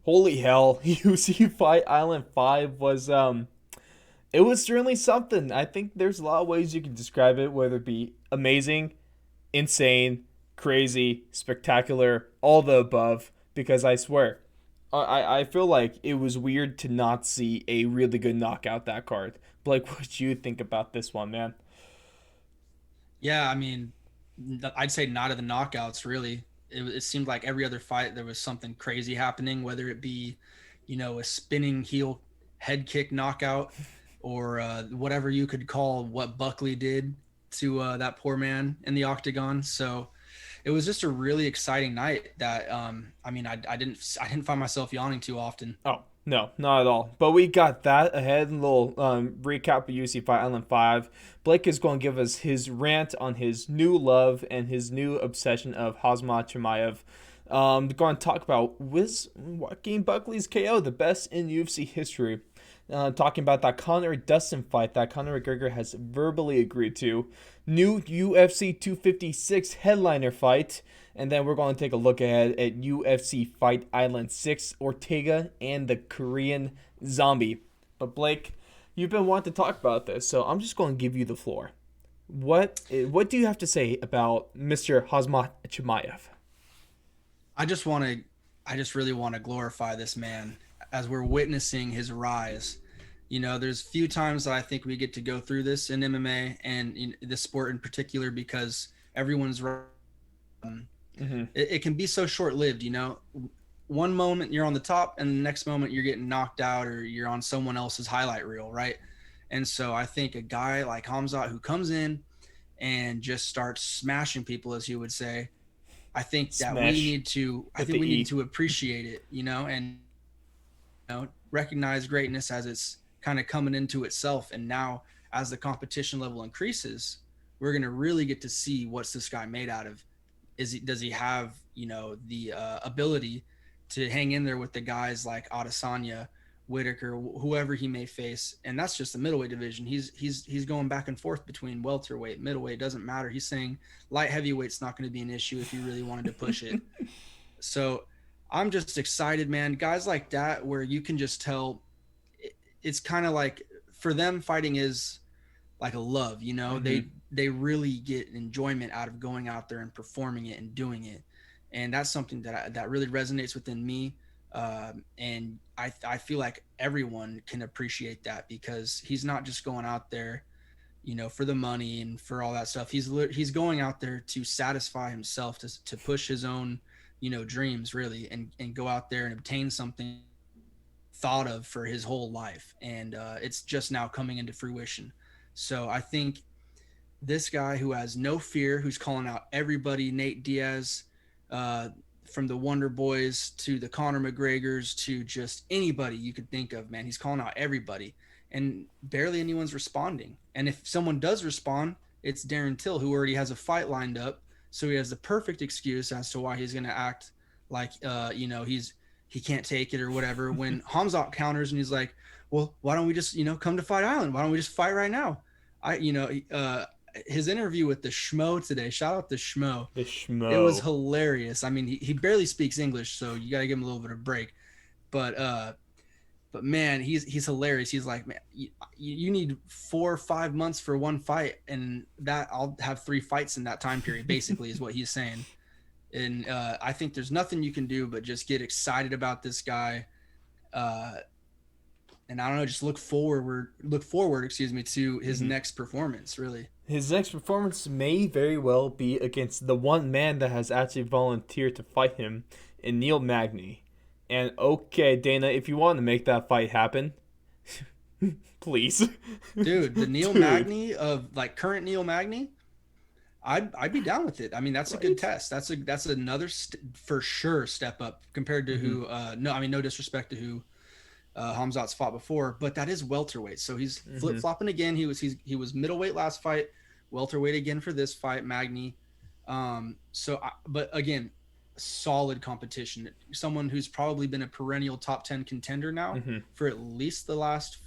Holy hell, UFC Fight Island 5 was it was certainly something. I think there's a lot of ways you can describe it, whether it be amazing, insane, crazy, spectacular, all the above, because I swear, I feel like it was weird to not see a really good knockout that card. Blake, what do you think about this one, man? Yeah, I mean, I'd say not of the knockouts, really. It seemed like every other fight there was something crazy happening, whether it be, a spinning heel head kick knockout or whatever you could call what Buckley did to that poor man in the octagon. So it was just a really exciting night that, I mean, I didn't find myself yawning too often. Oh, no, not at all. But we got that ahead. A little recap of UFC Fight Island 5. Blake is going to give us his rant on his new love and his new obsession of Hazmat Chimaev. Going to talk about was Joaquin Buckley's KO the best in UFC history. Talking about that Conor Dustin fight that Conor McGregor has verbally agreed to. New UFC 256 headliner fight. And then we're going to take a look ahead at UFC Fight Island 6, Ortega and the Korean Zombie. But Blake, you've been wanting to talk about this, so I'm just going to give you the floor. What do you have to say about Mr. Hazmat Chimaev? I just want to, I just really want to glorify this man as we're witnessing his rise. There's few times that I think we get to go through this in MMA and in this sport in particular because everyone's Mm-hmm. it can be so short lived. One moment you're on the top, and the next moment you're getting knocked out or you're on someone else's highlight reel, right? And so I think a guy like Hamzat who comes in and just starts smashing people, as you would say, I think that we Smash need to I with think the we need E. to appreciate it, and recognize greatness as it's kind of coming into itself. And now as the competition level increases, we're going to really get to see what's this guy made out of. Does he have, the ability to hang in there with the guys like Adesanya, Whitaker, whoever he may face? And that's just the middleweight division. He's going back and forth between welterweight, middleweight, doesn't matter. He's saying light heavyweight's not going to be an issue if you really wanted to push it. So I'm just excited, man. Guys like that, where you can just tell it's kind of like for them, fighting is like a love. Mm-hmm. They really get enjoyment out of going out there and performing it and doing it, and that's something that really resonates within me. And I feel like everyone can appreciate that because he's not just going out there, for the money and for all that stuff. He's going out there to satisfy himself, to push his own, dreams really, and go out there and obtain something thought of for his whole life, and it's just now coming into fruition. So I think this guy who has no fear, who's calling out everybody, Nate Diaz, uh, from the Wonder Boys to the Conor McGregors to just anybody you could think of, man, he's calling out everybody, and barely anyone's responding. And if someone does respond, it's Darren Till, who already has a fight lined up, so he has the perfect excuse as to why he's going to act like, he can't take it or whatever. When Hamzat counters and he's like, "Well, why don't we just come to Fight Island? Why don't we just fight right now?" His interview with the Schmo today. Shout out to Schmo. The It was schmo. hilarious. I mean, he barely speaks English, so you got to give him a little bit of break. But man, he's hilarious. He's like, man, you need 4 or 5 months for one fight, and that I'll have 3 fights in that time period. Basically, is what he's saying. And I think there's nothing you can do but just get excited about this guy. Uh, and I don't know, just look forward, excuse me, to his Mm-hmm. next performance. Really, His next performance may very well be against the one man that has actually volunteered to fight him in Neil Magny. And okay, Dana, if you want to make that fight happen, please. dude, the Neil Dude, Magny of like current Neil Magny, I'd be down with it. I mean, that's a good right? test. That's another for sure step up compared to Mm-hmm. who. No, I mean, no disrespect to who Hamzat's fought before, but that is welterweight. So he's flip Mm-hmm. flopping again. He was middleweight last fight, welterweight again for this fight, Magny. But again, solid competition. Someone who's probably been a perennial top 10 contender now Mm-hmm. for at least the last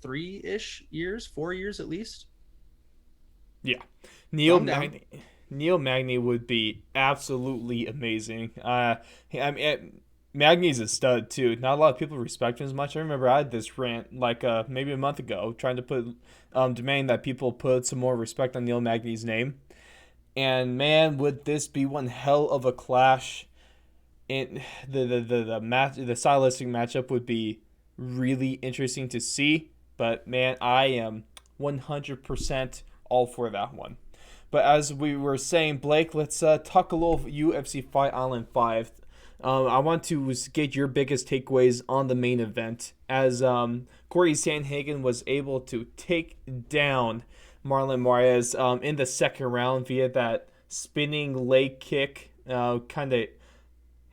3-ish years, 4 years at least. Yeah. So Neil I'm down. Magny. Neil Magny would be absolutely amazing. I mean, Magny's a stud too. Not a lot of people respect him as much. I remember I had this rant like maybe a month ago, trying to put demand that people put some more respect on Neil Magny's name. And man, would this be one hell of a clash? In the match, the stylistic matchup would be really interesting to see. But man, I am 100% all for that one. But as we were saying, Blake, let's talk a little UFC Fight Island 5. I want to get your biggest takeaways on the main event as Corey Sandhagen was able to take down Marlon Moraes in the second round via that spinning leg kick. Kind of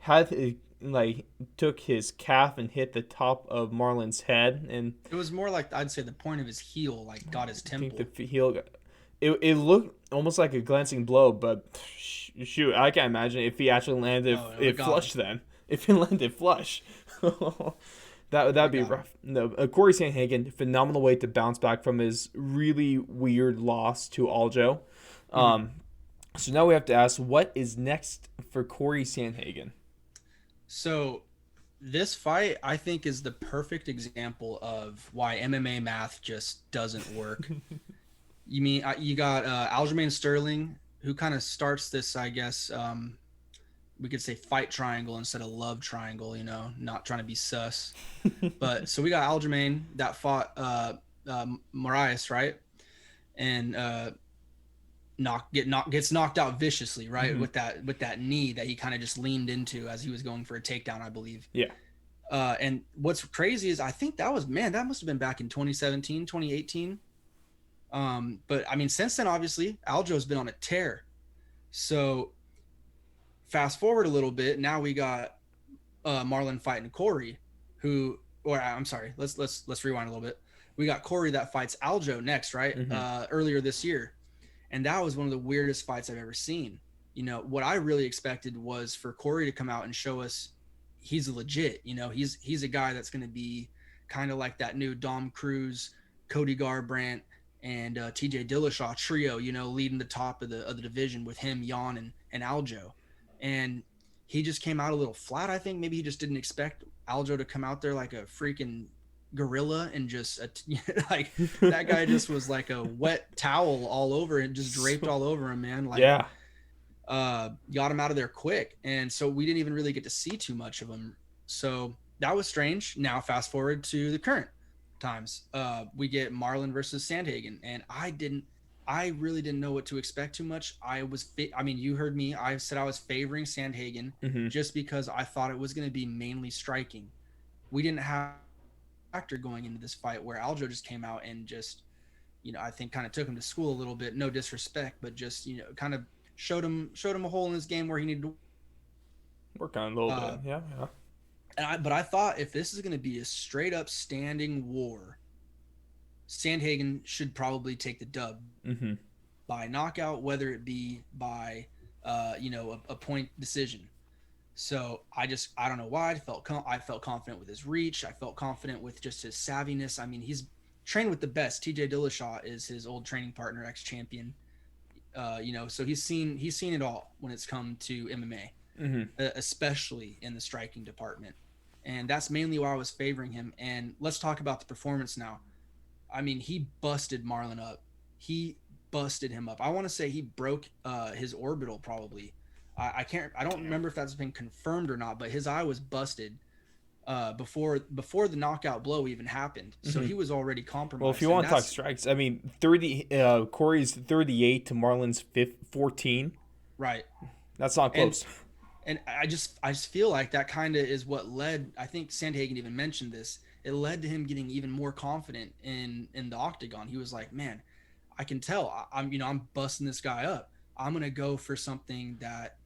had like took his calf and hit the top of Marlon's head, and It was more like, I'd say, the point of his heel like got his I think temple. the heel got, it looked almost like a glancing blow, but shoot, I can't imagine if he actually landed Oh, it it got flush. him. Then if he landed flush, that'd It be got him. rough. No, Corey Sandhagen, phenomenal way to bounce back from his really weird loss to Aljo. Mhm. Um, so now we have to ask, what is next for Corey Sandhagen? So this fight, I think, is the perfect example of why MMA math just doesn't work. You mean you got Aljamain Sterling, who kind of starts this, I guess, we could say fight triangle instead of love triangle, not trying to be sus. But so we got Aljamain that fought Moraes, right? And gets knocked out viciously, right? Mm-hmm. With that knee that he kind of just leaned into as he was going for a takedown, I believe. Yeah. And what's crazy is I think that must have been back in 2017, 2018. But I mean, since then, obviously, Aljo's been on a tear. So fast forward a little bit, now we got Marlon fighting Corey, or I'm sorry, let's rewind a little bit. We got Corey that fights Aljo next, right? Mm-hmm. Earlier this year, and that was one of the weirdest fights I've ever seen. What I really expected was for Corey to come out and show us he's legit. He's a guy that's going to be kind of like that new Dom Cruz, Cody Garbrandt, and TJ Dillashaw trio. Leading the top of the division with him, Jan, and Aljo. And he just came out a little flat. I think maybe he just didn't expect Aljo to come out there like a freaking gorilla and just like that guy just was like a wet towel all over and just draped all over him, man. Like, Yeah. got him out of there quick, and so we didn't even really get to see too much of him. So that was strange. Now fast forward to the current times, we get Marlon versus Sandhagen, and I really didn't know what to expect too much. I mean, you heard me. I said I was favoring Sandhagen Mm-hmm. just because I thought it was going to be mainly striking. We didn't have a factor going into this fight where Aljo just came out and just, I think kind of took him to school a little bit. No disrespect, but just, kind of showed him a hole in his game where he needed to. Work on a little Uh, bit. Yeah. Yeah. but I thought if this is going to be a straight up standing war, Sandhagen should probably take the dub Mm-hmm. by knockout, whether it be by, a point decision. So I don't know why I felt confident with his reach. I felt confident with just his savviness. I mean, he's trained with the best. TJ Dillashaw is his old training partner, ex champion. So he's seen it all when it's come to MMA, Mm-hmm. especially in the striking department, and that's mainly why I was favoring him. And let's talk about the performance now. I mean, he busted Marlon up. He busted him up. I want to say he broke his orbital probably. I can't. I don't Damn. remember if that's been confirmed or not, but his eye was busted before the knockout blow even happened. So Mm-hmm. he was already Well, if compromised, you and want to talk that's strikes, I mean, Corey's 38 to Marlon's 14. right. That's not And close. and I just feel like that kind of is what led. I think Sandhagen even mentioned this. It led to him getting even more confident in the octagon. He was like, "Man, I can tell. I'm busting this guy up. I'm gonna go for something that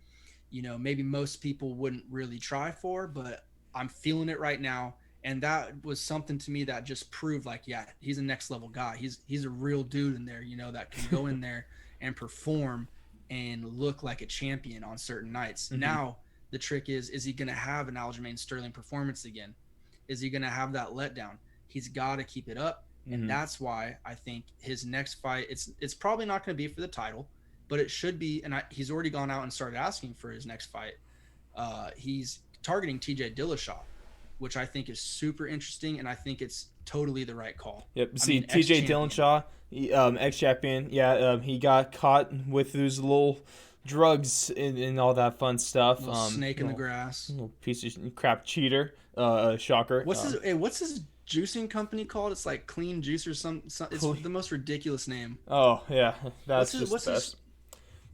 maybe most people wouldn't really try for, but I'm feeling it right now." And that was something to me that just proved like, yeah, he's a next level guy. He's a real dude in there, that can go in there and perform and look like a champion on certain nights. Mm-hmm. Now the trick is he going to have an Aljamain Sterling performance again? Is he going to have that letdown? He's got to keep it up, and Mm-hmm. that's why I think his next fight, it's probably not going to be for the title, but it should be. And he's already gone out and started asking for his next fight. He's targeting TJ Dillashaw, which I think is super interesting, and I think it's totally the right call. Yep. I See, mean, TJ ex-champion. Dillashaw, ex-champion. Yeah, he got caught with those little drugs and all that fun stuff. Little snake in the grass. Little piece of crap cheater. Shocker. What's his juicing company called? It's like Clean Juice or some. It's the most ridiculous name. Oh yeah, What's that's his just what's the his best.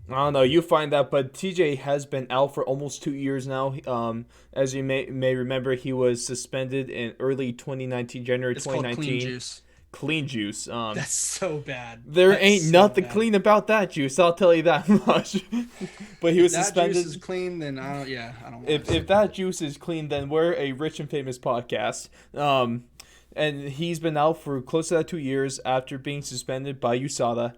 I don't know. You find that, but TJ has been out for almost 2 years now. As you may remember, he was suspended in early 2019, January It's called Clean 2019. Juice. Clean juice. That's so bad. There That's ain't so nothing bad. clean about that juice. I'll tell you that much. But he If was that juice is suspended. clean, then I don't. Yeah, I don't want If it. that juice is clean, then we're a rich and famous podcast. And he's been out for close to that 2 years after being suspended by USADA,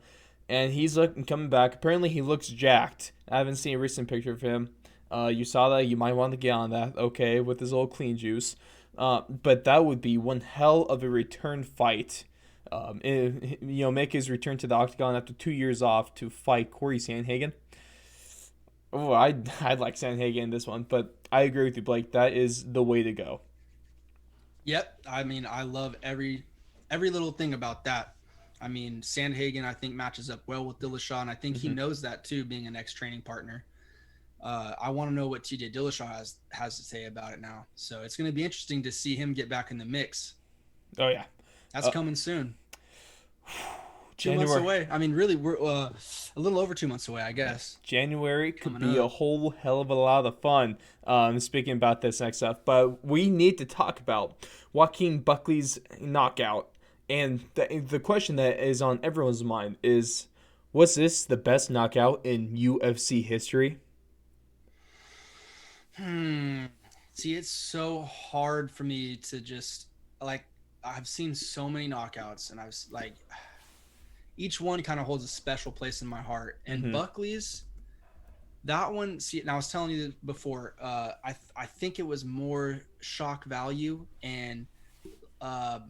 and he's looking coming back. Apparently, he looks jacked. I haven't seen a recent picture of him. USADA, you might want to get on that, okay, with his old clean juice. But that would be one hell of a return fight. Make his return to the octagon after 2 years off to fight Corey Sandhagen. Oh, I'd like Sandhagen in this one, but I agree with you, Blake. That is the way to go. Yep. I mean, I love every little thing about that. I mean, Sandhagen, I think matches up well with Dillashaw, and I think he Hmm. knows that too, being an ex-training partner. I want to know what TJ Dillashaw has to say about it now. So it's going to be interesting to see him get back in the mix. Oh yeah, That's uh, coming soon. 2 months January. away. I mean, really, we're a little over 2 months away, I guess. January could Coming be up. a whole hell of a lot of fun. Speaking about this next stuff, but we need to talk about Joaquin Buckley's knockout, and the question that is on everyone's mind is, was this the best knockout in UFC history? Hmm. See, it's so hard for me to just like. I've seen so many knockouts, and like each one kind of holds a special place in my heart. And Mm-hmm. Buckley's that one. See, and I was telling you before. I think it was more shock value and uh,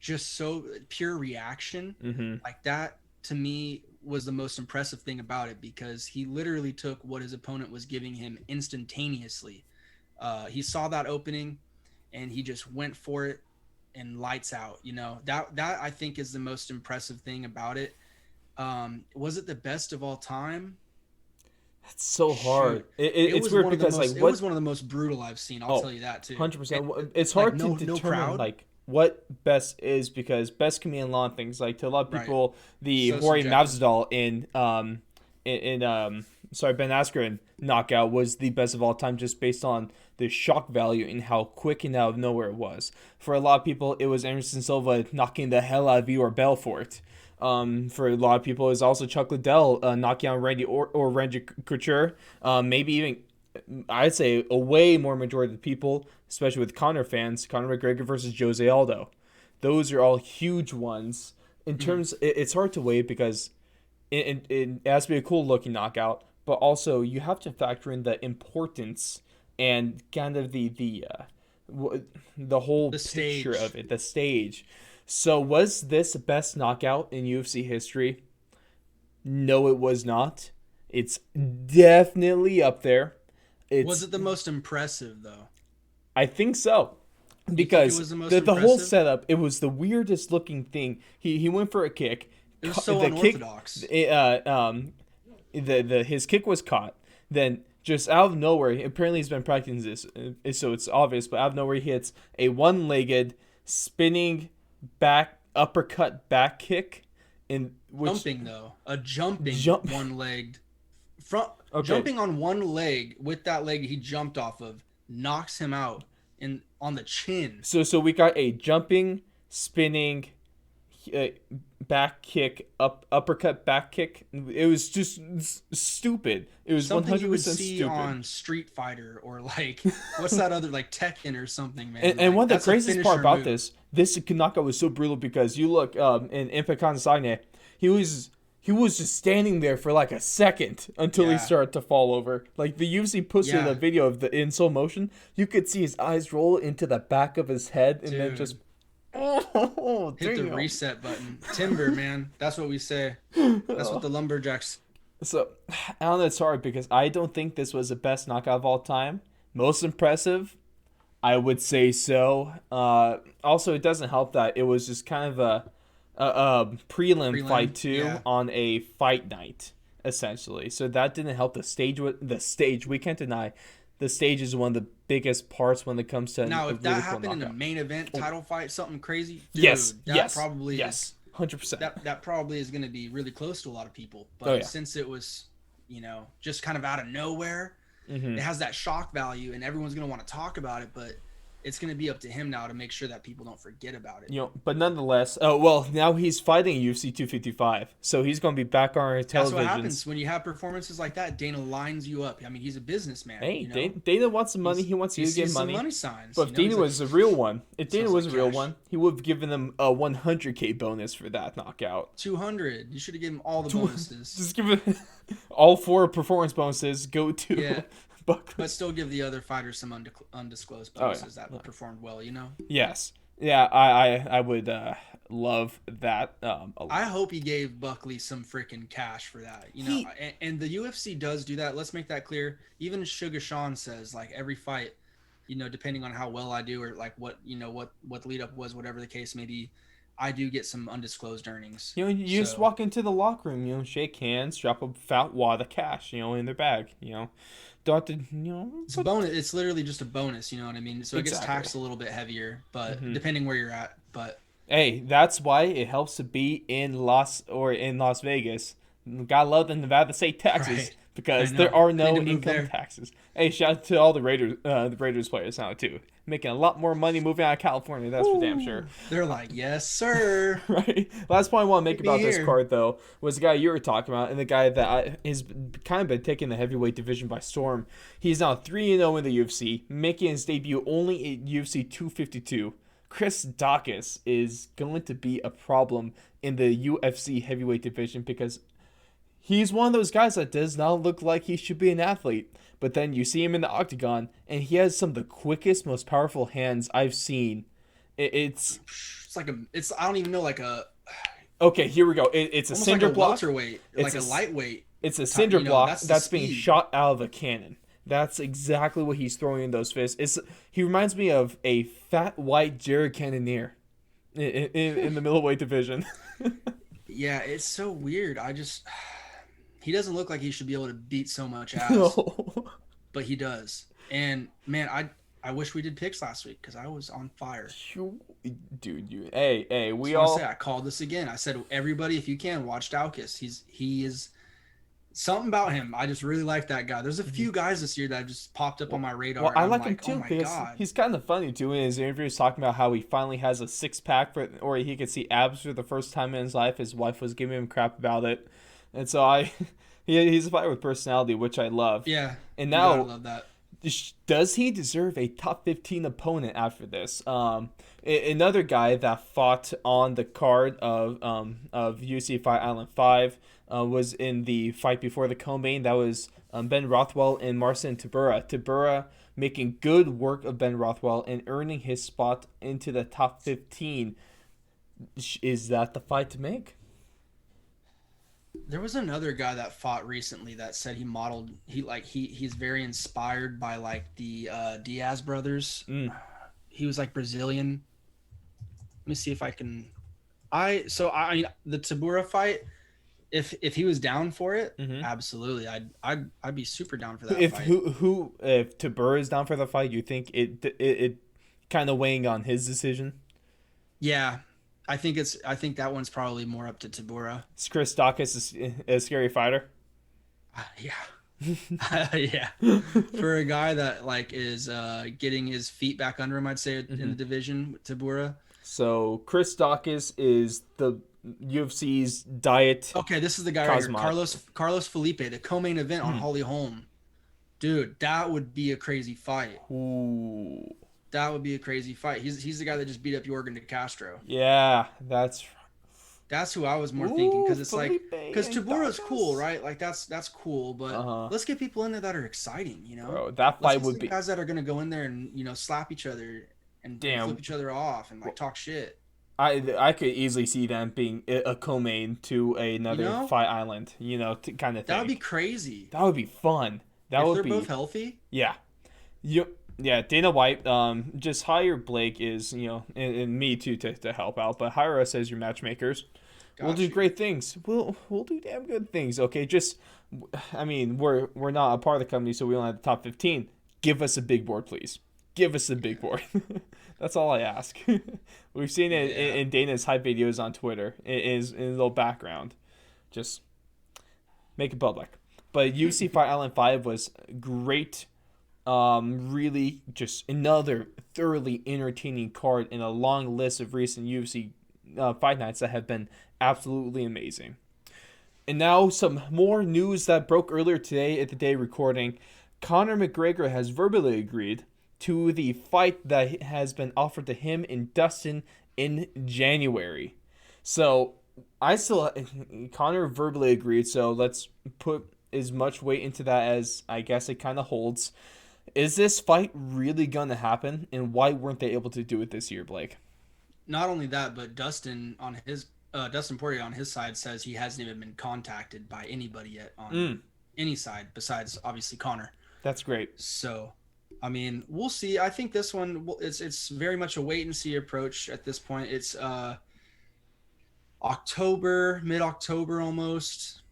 just so pure reaction Mm-hmm. like that to me was the most impressive thing about it because he literally took what his opponent was giving him instantaneously. He saw that opening and he just went for it and lights out. That I think is the most impressive thing about it. Was it the best of all time? That's so hard. Shoot, It's weird because like it what? was one of the most brutal I've seen. I'll Oh, tell you that too. 100%. And It's like hard to no determine crowd, like what best is because best can mean a lot of things. Like to a lot of right? people, the So Jorge subjective. Masvidal Ben Askren knockout was the best of all time just based on the shock value and how quick and out of nowhere it was. For a lot of people, it was Anderson Silva knocking the hell out of Vitor Belfort. For a lot of people, it was also Chuck Liddell knocking out Randy Couture. Maybe even I'd say a way more majority of the people, especially with Conor fans, Conor McGregor versus Jose Aldo. Those are all huge ones. In Mm. terms, it's hard to weigh because it has to be a cool looking knockout, but also you have to factor in the importance and kind of the whole The picture stage. of it, the stage. So was this the best knockout in UFC history? No, it was not. It's definitely up there. Was It's it the most impressive though? I think so. You think it Because was the most the whole impressive? setup, it was the weirdest looking thing. He went for a kick. It was so The kick, unorthodox. the his kick was caught. Then just out of nowhere, apparently he's been practicing this, so it's obvious. But out of nowhere, he hits a one-legged spinning back uppercut back kick, in which Jumping though, a jumping jump. one-legged front, Okay, jumping on one leg with that leg he jumped off of knocks him out in on the chin. so we got a jumping, spinning, uh, back kick, uppercut back kick. It was just stupid. It was one Something you hundred would percent see stupid. on Street Fighter or like what's that other like Tekken or something, man. And one Like of the that's a craziest part finisher about move. this knockout was so brutal because you look in Impa Kansane, he was just standing there for like a second until he Yeah, started to fall over. Like the UFC posted a yeah, video of the in slow motion. You could see his eyes roll into the back of his head and then just dude. oh Hit the damn. reset button. Timber, man. That's what we say. That's what the lumberjacks. So I don't know. It's hard because I don't think this was the best knockout of all time. Most impressive, I would say so. Also, it doesn't help that it was just kind of a prelim fight Prelim, too yeah. on a fight night, essentially. So that didn't help the stage. The stage, we can't deny, the stage is one of the biggest parts when it comes to Now, a if really that cool happened in a knockout. main event Oh, title fight, something crazy, yes, dude, that yes, probably is yes, 100%. that probably is going to be really close to a lot of people. Oh But yeah. since it was, just kind of out of nowhere, Mm-hmm. it has that shock value, and everyone's going to want to talk about it. But it's going to be up to him now to make sure that people don't forget about it. But nonetheless, oh well, now he's fighting UFC 255, so he's going to be back on our That's what televisions. happens when you have performances like that. Dana lines you up. I mean, he's a businessman. Hey, Dana wants some money. He's He wants he you to get sees some money. money signs. But if Dana He's like, was a real one, if Dana smells was like a real cash. one, he would have given them a 100K bonus for that knockout. 200. You should have given him all the bonuses. Just give it all four performance bonuses go to Yeah, Buckley. but still give the other fighters some undisclosed Oh bonuses that performed well. yes, yeah, I would love that a I lot. hope he gave Buckley some freaking cash for that. He And the UFC does do that. Let's make that clear. Even Sugar Sean says like every fight, depending on how well I do or like what the lead up was, whatever the case may be, I do get some undisclosed earnings. you just So walk into the locker room, shake hands, drop a fat wad of cash, in their bag, don't have to, it's a bonus. It's literally just a bonus. You know what I mean? So it gets exactly. taxed a little bit heavier, but Hmm. depending where you're at. But Hey, that's why it helps to be in Las Vegas. Gotta love the Nevada state taxes right, I because know. there are I need no to move income there. taxes. Hey, shout out to all the Raiders players now too, making a lot more money moving out of California. That's for damn sure. Ooh, they're like, yes, sir. Right. Last point I want to make Keep me about this here. card though was the guy you were talking about, and the guy that has kind of been taking the heavyweight division by storm. He's now 3-0 in the UFC, making his debut only at UFC 252. Chris Dawkins is going to be a problem in the UFC heavyweight division because he's one of those guys that does not look like he should be an athlete. But then you see him in the octagon, and he has some of the quickest, most powerful hands I've seen. It's It's like it's I don't even know, like a okay. Here we go. It's a almost like cinder a block. welterweight, It's like a lightweight. It's a cinder block That's the that's being speed. shot out of a cannon. That's exactly what he's throwing in those fists. He reminds me of a fat white Jared Cannonier in the middleweight division. Yeah, it's so weird. He doesn't look like he should be able to beat so much ass, No. but he does. And man, I wish we did picks last week because I was on fire. Dude, hey, I we just want to all say I called this again. I said everybody, if you can, watch Daukus. He is something about him. I just really like that guy. There's a few guys this year that have just popped up on my radar. well, And I I'm like him like, too oh my because god. he's kind of funny too. In his interviews, talking about how he finally has a six pack or he could see abs for the first time in his life. His wife was giving him crap about it, and so he's a fighter with personality, which I love. Yeah, And you gotta now, love that. does he deserve a top 15 opponent after this? Another guy that fought on the card of UFC Fight Island 5 was in the fight before the co-main. That was Ben Rothwell and Marcin Tybura. Tybura making good work of Ben Rothwell and earning his spot into the top 15. Is that the fight to make? There was another guy that fought recently that said he's very inspired by like the Diaz brothers. Mm. He was like Brazilian. Let me see if I can. I mean the Tabura fight. If he was down for it, Mm-hmm. absolutely, I'd be super down for that If fight. if Tybura is down for the fight, you think it kind of weighing on his decision? Yeah, I think that one's probably more up to Tabura. Is Chris Dawkins a scary fighter? Yeah. Yeah. For a guy that like is getting his feet back under him, I'd say in the division with Tabura. So Chris Dawkins is the UFC's diet. Okay, this is the guy right here. Cosmo. Carlos Felipe, the co-main event on Holly Holm. Dude, that would be a crazy fight. Ooh. That would be a crazy fight. He's the guy that just beat up Jorgen de Castro. Yeah, that's That's who I was more thinking because it's like Felipe because and Tabura's Dawkins. cool, right? Like that's cool, but Uh-huh. let's get people in there that are exciting, Bro, that Let's fight get would some be guys that are gonna go in there and slap each other and damn. flip each other off and like talk shit. I could easily see them being a co-main to another You know? Fight Island, kind of thing. That would be crazy. That would be fun. That If would they're be both healthy, yeah. Yep. Yeah, Dana White, just hire Blake is, and me too to help out, but hire us as your matchmakers. We'll do Got you. great things. We'll do damn good things. Okay, just, I mean, we're not a part of the company, so we only have the top 15. Give us a big board, please. Give us a big Yeah. board. That's all I ask. We've seen it Yeah. in Dana's hype videos on Twitter. It is in a little background. Just make it public. But UFC Fight Island 5 was great. Really just another thoroughly entertaining card in a long list of recent UFC fight nights that have been absolutely amazing. And now some more news that broke earlier today at the day recording. Conor McGregor has verbally agreed to the fight that has been offered to him and Dustin in January. So I still Conor verbally agreed. So let's put as much weight into that as I guess it kind of holds. Is this fight really gonna happen, and why weren't they able to do it this year, Blake? Not only that, but Dustin Poirier on his side says he hasn't even been contacted by anybody yet on Mm, any side besides obviously Conor. that's great. So, I mean, we'll see. I think this one it's very much a wait and see approach at this point. It's October, mid October almost,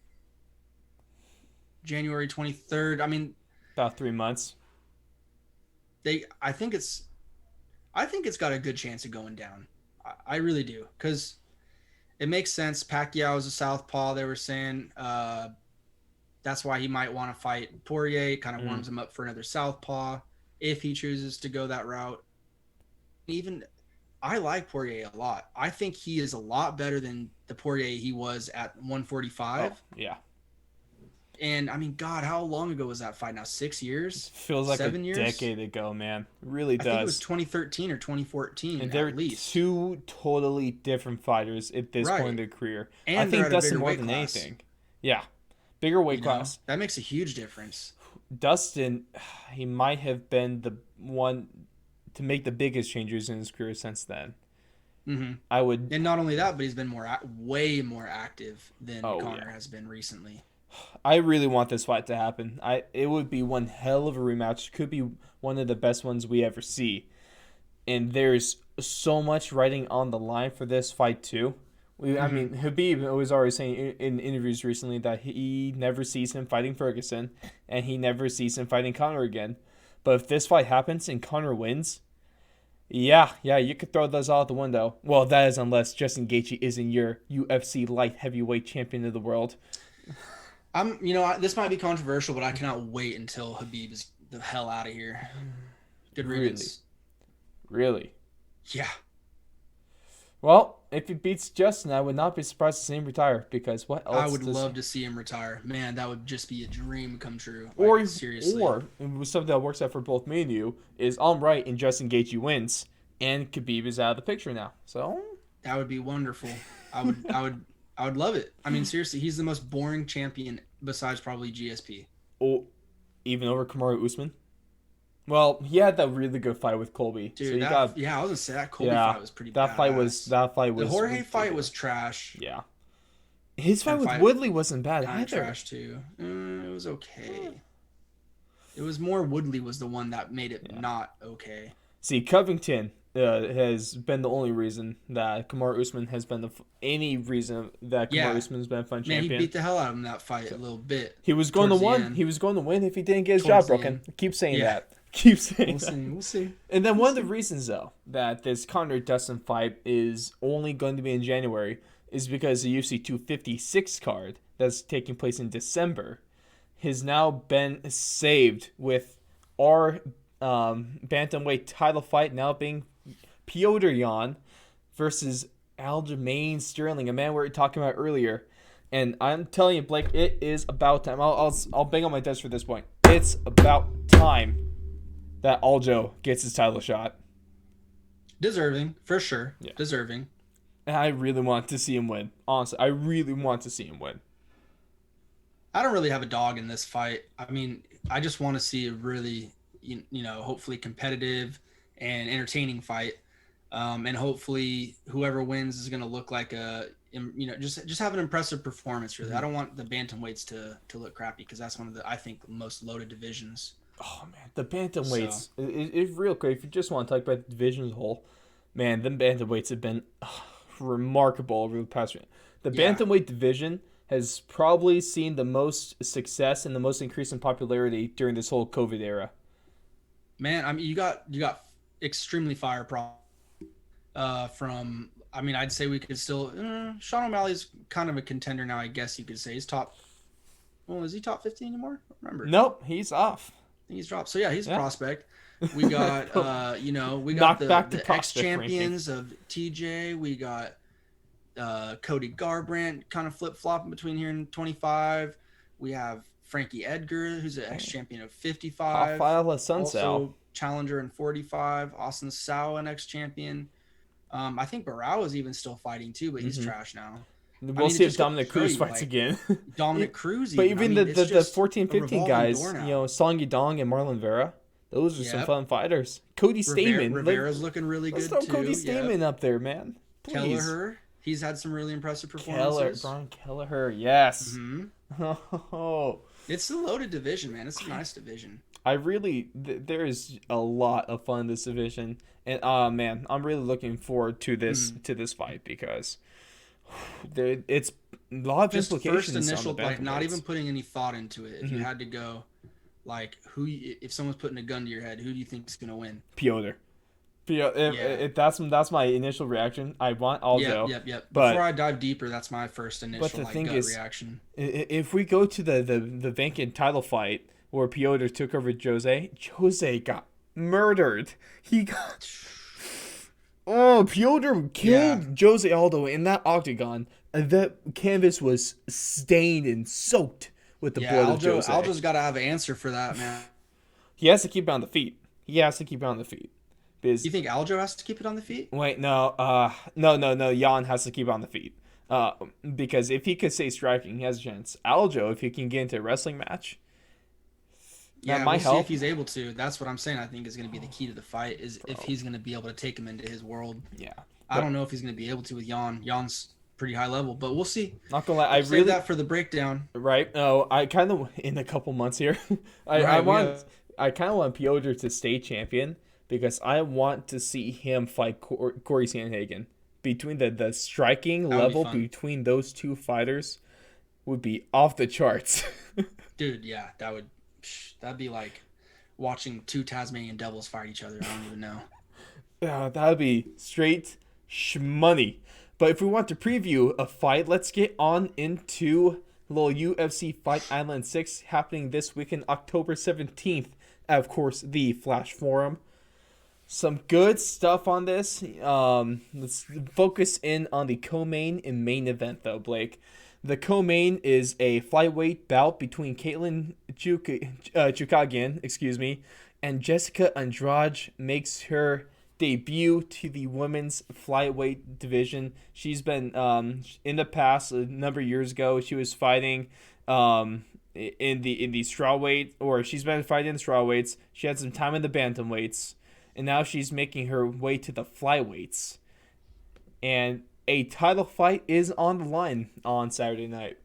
January 23rd. I mean, About 3 months. they I think it's got a good chance of going down. I really do because it makes sense. Pacquiao is a southpaw. They were saying that's why he might want to fight Poirier. It kind of Mm. warms him up for another southpaw if he chooses to go that route. Even I like Poirier a lot. I think he is a lot better than the Poirier he was at Oh 145. yeah, And I mean, God, how long ago was that fight now? 6 years? feels like a 7 years? decade ago, man. It really I think it was does. 2013 or 2014 And they're at least. two totally different fighters at this point in Right. their career. I And they're think at a Dustin bigger more weight than class. anything. Yeah, bigger weight class. That makes a huge difference. Dustin, he might have been the one to make the biggest changes in his career since then. Hmm. I would. And not only that, but he's been way more active than Oh Conor yeah. has been recently. I really want this fight to happen. It would be one hell of a rematch. Could be one of the best ones we ever see. And there's so much writing on the line for this fight too. I Hmm. mean, Habib was already saying in interviews recently that he never sees him fighting Ferguson, and he never sees him fighting Conor again. But if this fight happens and Conor wins, yeah, you could throw those out the window. Well, that is unless Justin Gaethje isn't your UFC light heavyweight champion of the world. This might be controversial, but I cannot wait until Habib is the hell out of here. Good Really, riddance. really. Yeah, Well, if he beats Justin, I would not be surprised to see him retire because what I else would does love to see him retire. Man, that would just be a dream come true. Like or seriously, or something that works out for both me and you is I'm right and Justin Gaethje wins and Khabib is out of the picture now. So that would be wonderful. I would love it. I mean, seriously, he's the most boring champion besides probably GSP. oh, even over Kamaru Usman. Well, he had that really good fight with Colby, so Dude, you got I was gonna say that Colby yeah. fight was pretty That fight was badass. that fight The was Jorge fight was ridiculous. trash. Yeah, his fight That with fight Woodley wasn't bad kind of either. trash too. It was okay. It was more Woodley was the one that made it Yeah. not okay. See, Covington has been the only reason that Kamaru Usman has been any reason that Kamaru Yeah, Usman has been a fun man, he champion. beat the hell out of him that fight a little bit He was going to towards the win. end. He was going to win if he didn't get his Towards jaw the broken. end. Keep saying Yeah, that. Keep saying we'll that. see. We'll see. And then We'll one of the see. reasons though that this Conor Dustin fight is only going to be in January is because the UFC 256 card that's taking place in December has now been saved with our bantamweight title fight now being Piotr Jan versus Aljamain Sterling, a man we were talking about earlier. And I'm telling you, Blake, it is about time. I'll bang on my desk for this point. It's about time that Aljo gets his title shot. Deserving for sure. Yeah. Deserving. And I really want to see him win. Honestly, I really want to see him win. I don't really have a dog in this fight. I mean, I just want to see a really, hopefully competitive and entertaining fight. And hopefully whoever wins is going to look like just have an impressive performance. Really, I don't want the bantamweights to look crappy because that's one of the I think most loaded divisions. Oh man, the So bantamweights. It real quick. If you just want to talk about the division as a whole, man, them bantamweights have been remarkable over the past. The yeah, bantamweight division has probably seen the most success and the most increase in popularity during this whole COVID era. man. I mean, you got extremely fire problems. From I mean, I'd say we could still. Sean O'Malley's kind of a contender now. I guess you could say he's top. Well, is he top 50 anymore? I don't remember. Nope, he's off. I think he's dropped. So yeah, he's a Yeah. prospect. We got we got Knocked the back to the ex prospect ranking. champions of TJ. We got Cody Garbrandt kind of flip flopping between here and 25. We have Frankie Edgar, who's an ex champion of 55, Rafael Sunsao. also challenger in 45. Austin Sao, an ex champion. I think Barao is even still fighting too, but he's trash now. I We'll mean, it see if just goes to Dominic show Cruz you, fights like again. Dominic Cruz. But Even I even mean, it's the just 14, a 15 revolving guys, door now. Song Yadong and Marlon Vera, those are some Yep. fun fighters. Cody Stamen. Rivera's looking really Let's good throw too. Cody Stamen up there, man. Please. Kelleher, he's had some really impressive performances. Brian Kelleher, yes. hmm Oh, It's a loaded division, man. It's a nice division. there is a lot of fun in this division, and man, I'm really looking forward to this fight because it's a lot of Just implications first initial, on the like not bantamweights. even putting any thought into it. If you had to go, like if someone's putting a gun to your head, who do you think is gonna win? Piotr. Yeah. If that's my initial reaction. I want Aljo. Yep. But Before I dive deeper, that's my first initial the like thing gut is, reaction. if we go to the vacant title fight where Piotr took over Jose got murdered. He got Piotr killed Jose Aldo in that octagon. And that canvas was stained and soaked with the blood of Jose. Aljo's got to have an answer for that, man. He has to keep it on the feet. Because You think Aljo has to keep it on the feet? wait, no. Jan has to keep it on the feet. Because if he could stay striking, he has a chance. Aljo, if he can get into a wrestling match, that Yeah, might we'll see help. if he's able to. That's what I'm saying. I think is going to be the key to the fight is if he's going to be able to take him into his world. Yeah, I don't know if he's going to be able to with Jan. Jan's pretty high level, but we'll see. not gonna lie, I Save really that for the breakdown. right. No, I kind of in a couple months here. I kind of want Piotr to stay champion because I want to see him fight Corey Sandhagen. Between the striking That would be level fun. between those two fighters would be off the charts. Dude, yeah, that'd be like watching two Tasmanian devils fight each other. I don't even know. That would be straight shmoney. But if we want to preview a fight, let's get on into a little UFC Fight Island 6 happening this weekend, October 17th. At, of course, the Flash Forum. Some good stuff on this. Let's focus in on the co-main and main event, though, Blake. The co-main is a flyweight bout between Caitlin Chukagian, and Jessica Andrade makes her debut to the women's flyweight division. She's been in the past a number of years ago. She was fighting in the strawweight, or she's been fighting in the strawweights. She had some time in the bantamweights, and now she's making her way to the flyweights. And a title fight is on the line on Saturday night.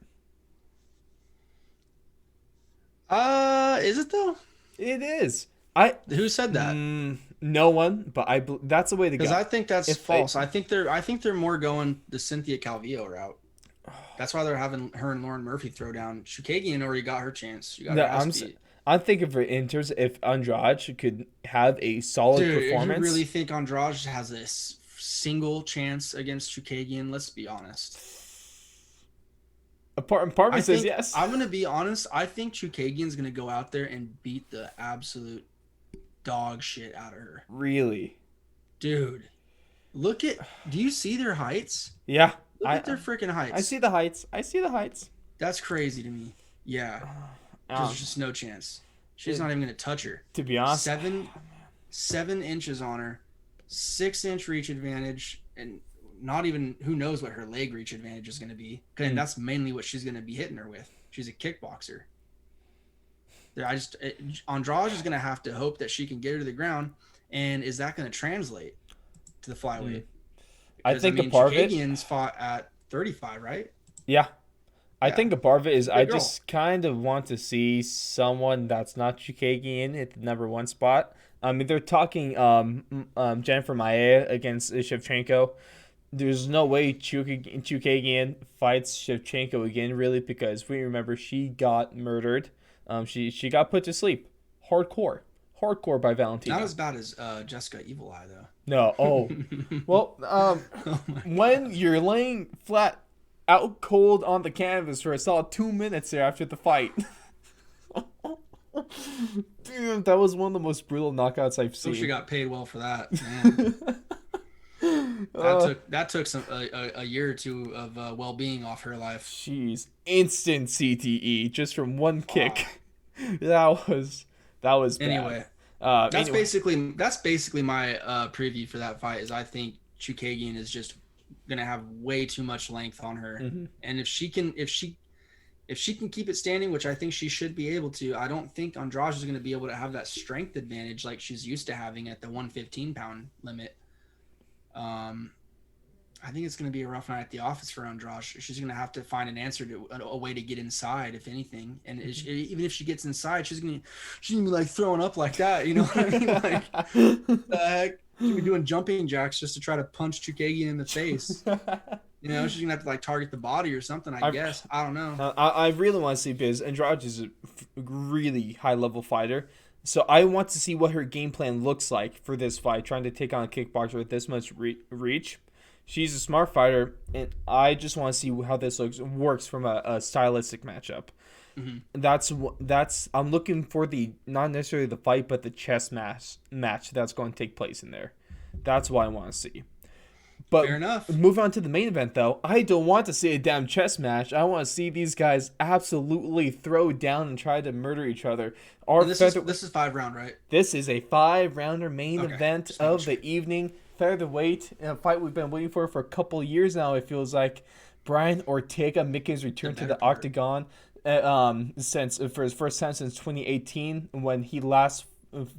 Is it though? It is. Who said that? No one, but that's the way to go. Because I think that's If false. I think they're more going the Cynthia Calvillo route. That's why they're having her and Lauren Murphy throw down. Shukagian already got her chance. She got No, her ass beat. I'm thinking for in terms of if Andrade could have a solid Dude, performance. you really think Andrade has a single chance against Shukagian? Let's be honest. A part of me says think, yes. I'm gonna be honest. I think Chukagian's gonna go out there and beat the absolute dog shit out of her. Really? Dude, do you see their heights? Yeah. Look at their freaking heights. I see the heights. That's crazy to me. Yeah. There's just no chance. She's not even gonna touch her. To be honest, 7 inches on her, 6-inch reach advantage, and not even who knows what her leg reach advantage is gonna be. And that's mainly what she's gonna be hitting her with. She's a kickboxer. Andrade is gonna have to hope that she can get her to the ground, and is that gonna translate to the flyweight? I think a part of it. Chukagian's fought at 35, right? Yeah. I Yeah, think a part of it is I good girl. just kind of want to see someone that's not Chukagian at the number one spot. I mean, they're talking Jennifer Maia against Shevchenko. There's no way Chukagian fights Shevchenko again, really, because we remember she got murdered. She got put to sleep, hardcore, hardcore by Not Valentina. as bad as Jessica Evil Eye No, oh, though. well, Oh my when god. you're laying flat, out cold on the canvas for a solid 2 minutes there after the fight. Dude, that was one of the most brutal knockouts I've Hope she seen. got paid well for that, man. That uh, took some a year or two of well being off her life. Jeez, instant CTE just from one Wow. kick. that was that was bad. Anyway, Anyway, that's basically my preview for that fight. Is I think Chukagian is just gonna have way too much length on her, hmm and if she can keep it standing, which I think she should be able to, I don't think Andrade is going to be able to have that strength advantage like she's used to having at the 115-pound limit. Um, I think it's going to be a rough night at the office for Andrade. She's going to have to find an answer to a way to get inside, if anything. And even if she gets inside, she's gonna be like throwing up like that. You know what I mean? Like the heck, she'll be doing jumping jacks just to try to punch Chukagian in the face. You know, she's gonna have to like target the body or something. I I, guess. I don't know. I really want to see because Andrade is a really high level fighter. So I want to see what her game plan looks like for this fight, trying to take on a kickboxer with this much reach. She's a smart fighter, and I just want to see how this works from a stylistic matchup. Mm-hmm. That's I'm looking for the not necessarily the fight, but the chess match that's going to take place in there. That's what I want to see. But Fair enough. move on to the main event, though. I don't want to see a damn chess match. I want to see these guys absolutely throw down and try to murder each other. Our And feather- this is 5 round, right? this is a 5 rounder main Okay, event just making of sure. the evening. Featherweight, a fight we've been waiting for a couple years now. It feels like Brian Ortega making his return to better the part. octagon, since for his first time since 2018 when he last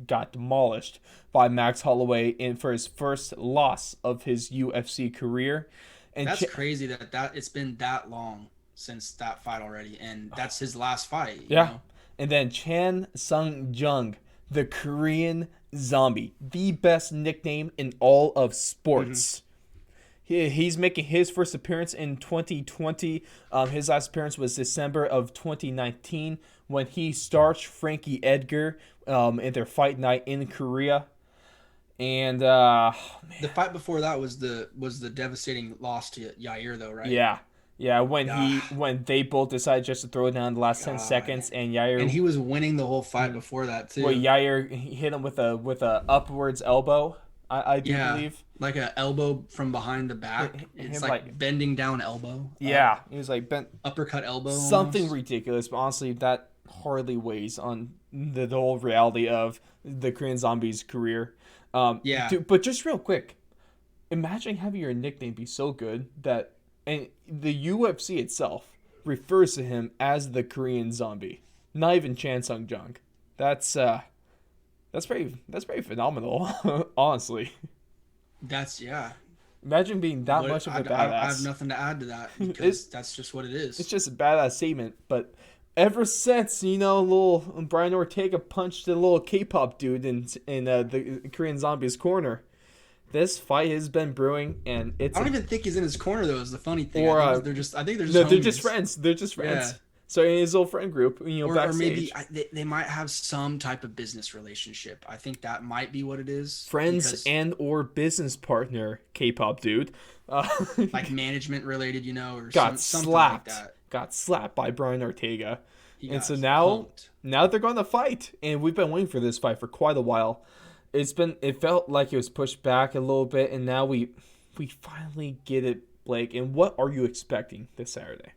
got demolished by Max Holloway in for his first loss of his UFC career. And That's crazy that it's been that long since that fight already, and that's his last fight. You yeah, know, and then Chan Sung Jung, the Korean Zombie, the best nickname in all of mm-hmm. sports. He's making his first appearance in 2020. His last appearance was December of 2019 when he starched Frankie Edgar in their fight night in Korea. And The fight before that was the devastating loss to Yair, though, right? yeah, yeah. Yeah, When they both decided just to throw it down in the last 10 seconds, God. and And Yair, he was winning the whole fight before that well, too. Yair hit him with a upwards elbow. I do Yeah, believe. like an elbow from behind the back. It's Him like bending down elbow, yeah, he was like bent uppercut elbow something almost. ridiculous, but honestly, that hardly weighs on the whole reality of the Korean Zombie's career. Yeah, Dude, but just real quick, imagine having your nickname be so good that and the UFC itself refers to him as the Korean Zombie, not even Chan Sung Jung. That's that's pretty phenomenal, honestly. that's yeah. Imagine being that much of a I have badass. nothing to add to that It's because that's just what it is. it's just a badass statement, but ever since little Brian Ortega punched the little K-pop dude in the Korean Zombie's corner, this fight has been brewing, and it's I a don't even think he's in his corner though. Is the funny thing. or I think they're just no, they're just homies. friends. They're just Yeah. friends. So in his old friend group, Or maybe backstage, they might have some type of business relationship. I think that might be what it is friends because and or business partner K-pop dude, uh, like management related, or got something like slapped. that. Got slapped by Brian Ortega. He And got so now, punked. now they're going to fight, and we've been waiting for this fight for quite a while. It felt like it was pushed back a little bit, and now we finally get it, Blake. And what are you expecting this Saturday?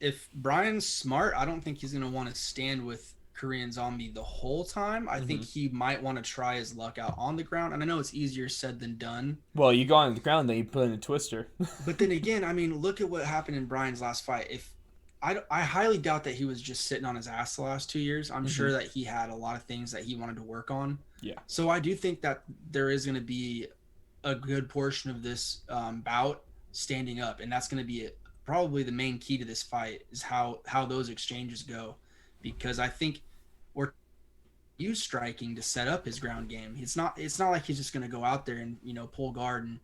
If Brian's smart, I don't think he's gonna want to stand with Korean Zombie the whole time. I think Mm-hmm. he might want to try his luck out on the ground, and I know it's easier said than done. Well, you go on the ground, then you put in a twister. But then again, I mean, look at what happened in Brian's last fight. If I highly doubt that he was just sitting on his ass the last 2 years. I'm Mm-hmm. sure that he had a lot of things that he wanted to work on. Yeah. So I do think that there is going to be a good portion of this bout standing up, and that's going to be probably the main key to this fight is how those exchanges go, because I think we're use striking to set up his ground game. It's not like he's just going to go out there and pull guard and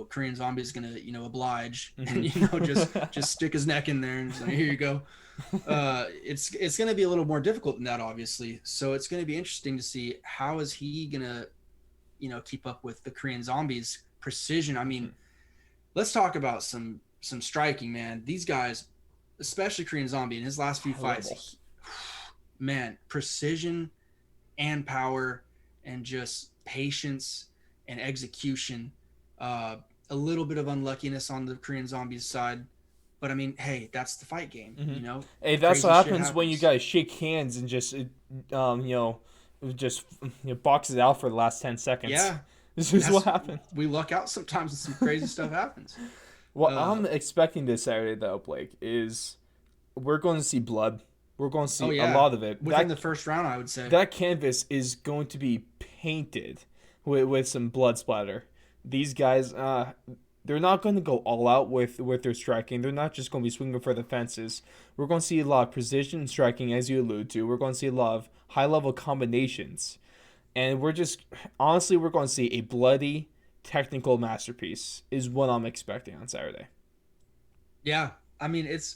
Korean Zombie is going to oblige and just stick his neck in there and say, here you go. It's going to be a little more difficult than that, obviously. So it's going to be interesting to see how is he going to keep up with the Korean Zombie's precision. I mean, let's talk about some striking, man. These guys, especially Korean Zombie in his last few fights, man, precision and power and just patience and execution. A little bit of unluckiness on the Korean Zombie's side, but I mean, hey, that's the fight game, Hey, that's what happens when you guys shake hands and just box it out for the last 10 seconds. Yeah, this is what happens. We luck out sometimes and some crazy stuff happens. What I'm expecting this Saturday, though, Blake, is we're going to see blood. We're going to see a lot of it. Within the first round, I would say. That canvas is going to be painted with some blood splatter. These guys, they're not going to go all out with their striking. They're not just going to be swinging for the fences. We're going to see a lot of precision striking, as you allude to. We're going to see a lot of high-level combinations. And we're going to see a bloody technical masterpiece is what I'm expecting on Saturday. Yeah, I mean, it's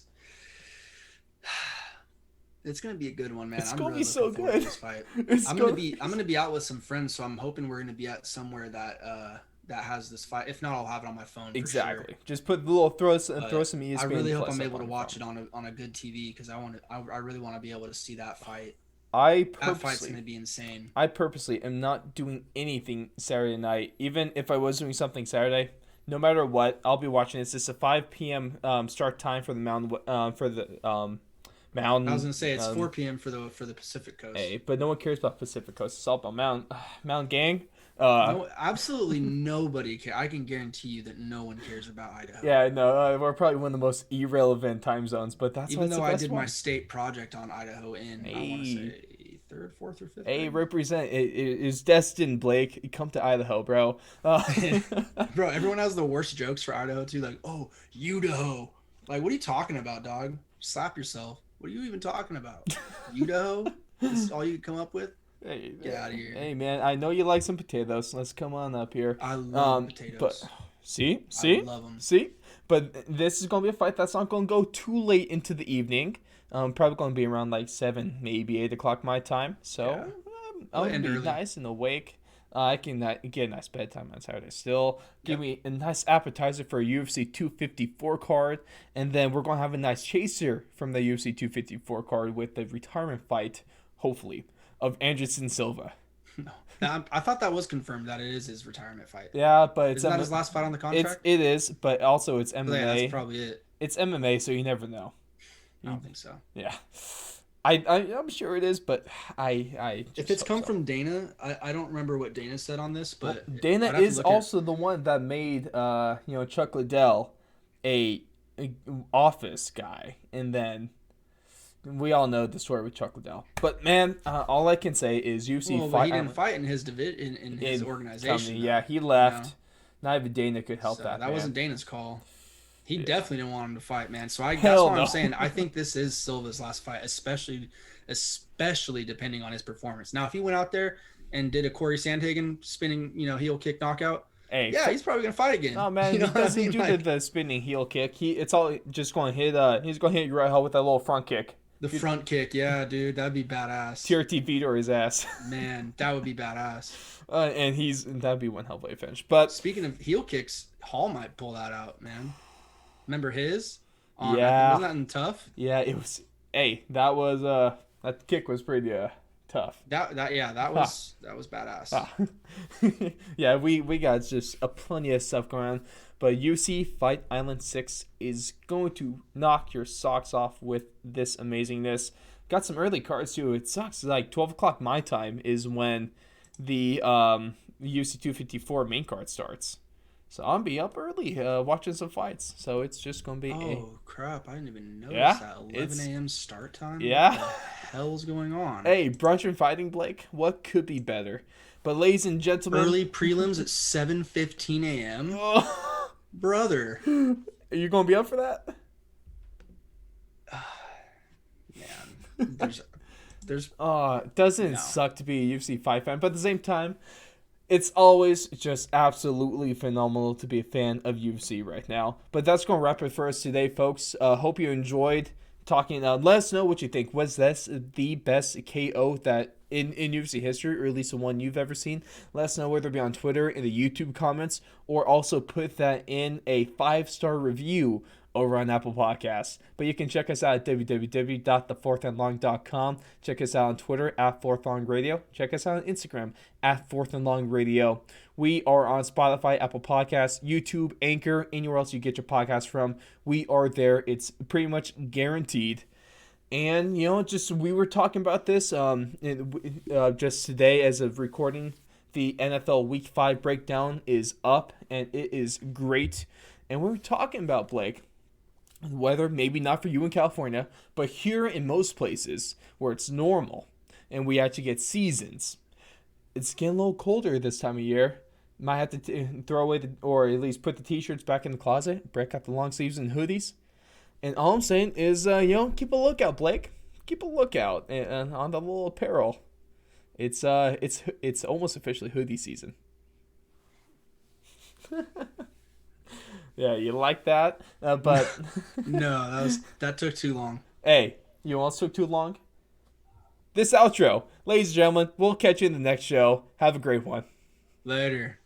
going to be a good one, man. It's going to be so good. This fight. I'm going to be out with some friends, so I'm hoping we're going to be at somewhere that has this fight. If not, I'll have it on my phone. Exactly. For sure. Just put the little throw some ESPN. I really hope I'm able to watch it on a good TV because I really want to be able to see that fight. That fight's going to be insane. I purposely am not doing anything Saturday night. Even if I was doing something Saturday, no matter what, I'll be watching this. It's a 5 p.m. Start time for the Mountain. Mountain. I was gonna say it's 4 p.m. for the Pacific Coast. Hey, but no one cares about Pacific Coast. It's all about Mountain Gang. No, absolutely nobody cares. I can guarantee you that no one cares about Idaho. Yeah, no, we're probably one of the most irrelevant time zones, but that's even though I did my state project on Idaho in I want to say 3rd, 4th, or 5th. Hey, represent it is Dustin, Blake. Come to Idaho, bro. Bro, everyone has the worst jokes for Idaho too. Like, oh, Idaho. Like, what are you talking about, dog? Slap yourself. What are you even talking about? Idaho? This is all you can come up with? Hey, get out of here. Hey, man, I know you like some potatoes. Let's come on up here. I love potatoes. But see, I love them. See, but this is gonna be a fight that's not gonna go too late into the evening. Probably gonna be around like 7, maybe 8 o'clock my time. So I'll be nice and awake. I can get a nice bedtime on Saturday. Still, give me a nice appetizer for a UFC 254 card, and then we're gonna have a nice chaser from the UFC 254 card with the retirement fight, hopefully, of Anderson Silva. No, I thought that was confirmed that it is his retirement fight. Yeah, but isn't that his last fight on the contract? It is, but also it's MMA. Yeah, that's probably it. It's MMA, so you never know. I don't think so. Yeah. I'm sure it is, but I just if it's come from Dana, I don't remember what Dana said on this, but well, Dana is also the one that made Chuck Liddell a office guy, and then we all know the story with Chuck Liddell. But man, all I can say is UFC Fight. He didn't fight in his in his organization. Yeah, he left. Not even Dana could help that. That wasn't Dana's call. He definitely didn't want him to fight, man. So that's what I'm saying. I think this is Silva's last fight, especially depending on his performance. Now, if he went out there and did a Corey Sandhagen spinning, heel kick knockout, he's probably gonna fight again. Oh man, he doesn't do the spinning heel kick. It's all just going to hit. He's going to hit you right hell with that little front kick. The front kick, yeah, dude, that'd be badass. TRT Vitor his ass. Man, that would be badass. And that'd be one hell of a finish. But speaking of heel kicks, Hall might pull that out, man. Remember his? Yeah. Wasn't that in Tough? Yeah, it was. Hey, that was that kick was pretty tough. That was badass. Yeah, we got just a plenty of stuff going on. But UFC Fight Island 6 is going to knock your socks off with this amazingness. Got some early cards too. It sucks. Like 12 o'clock my time is when the UFC 254 main card starts. So I'm be up early watching some fights. So it's just going to be crap. I didn't even notice that 11 a.m. start time. Yeah. What the hell's going on? Hey, brunch and fighting, Blake. What could be better? But ladies and gentlemen. Early prelims at 7:15 a.m. brother. Are you gonna be up for that? Man, there's It doesn't no. suck to be a UFC fight fan, but at the same time, it's always just absolutely phenomenal to be a fan of UFC right now. But that's going to wrap it for us today, folks. Hope you enjoyed talking. Let us know what you think. Was this the best KO that in UFC history, or at least the one you've ever seen? Let us know, whether it be on Twitter, in the YouTube comments, or also put that in a 5-star review over on Apple Podcasts. But you can check us out at www.thefourthandlong.com. Check us out on Twitter at Fourth Long Radio. Check us out on Instagram at Fourth and Long Radio. We are on Spotify, Apple Podcasts, YouTube, Anchor, anywhere else you get your podcast from. We are there. It's pretty much guaranteed. And, just we were talking about this just today as of recording. The NFL Week 5 breakdown is up, and it is great. And we were talking about, Blake, weather, maybe not for you in California, but here in most places where it's normal and we actually get seasons, it's getting a little colder this time of year. Might have to throw away or at least put the t-shirts back in the closet, break out the long sleeves and hoodies. And all I'm saying is, keep a lookout, Blake. Keep a lookout on the little apparel. It's almost officially hoodie season. Yeah, you like that? But No, that took too long. hey, you almost took too long? This outro. Ladies and gentlemen, we'll catch you in the next show. Have a great one. Later.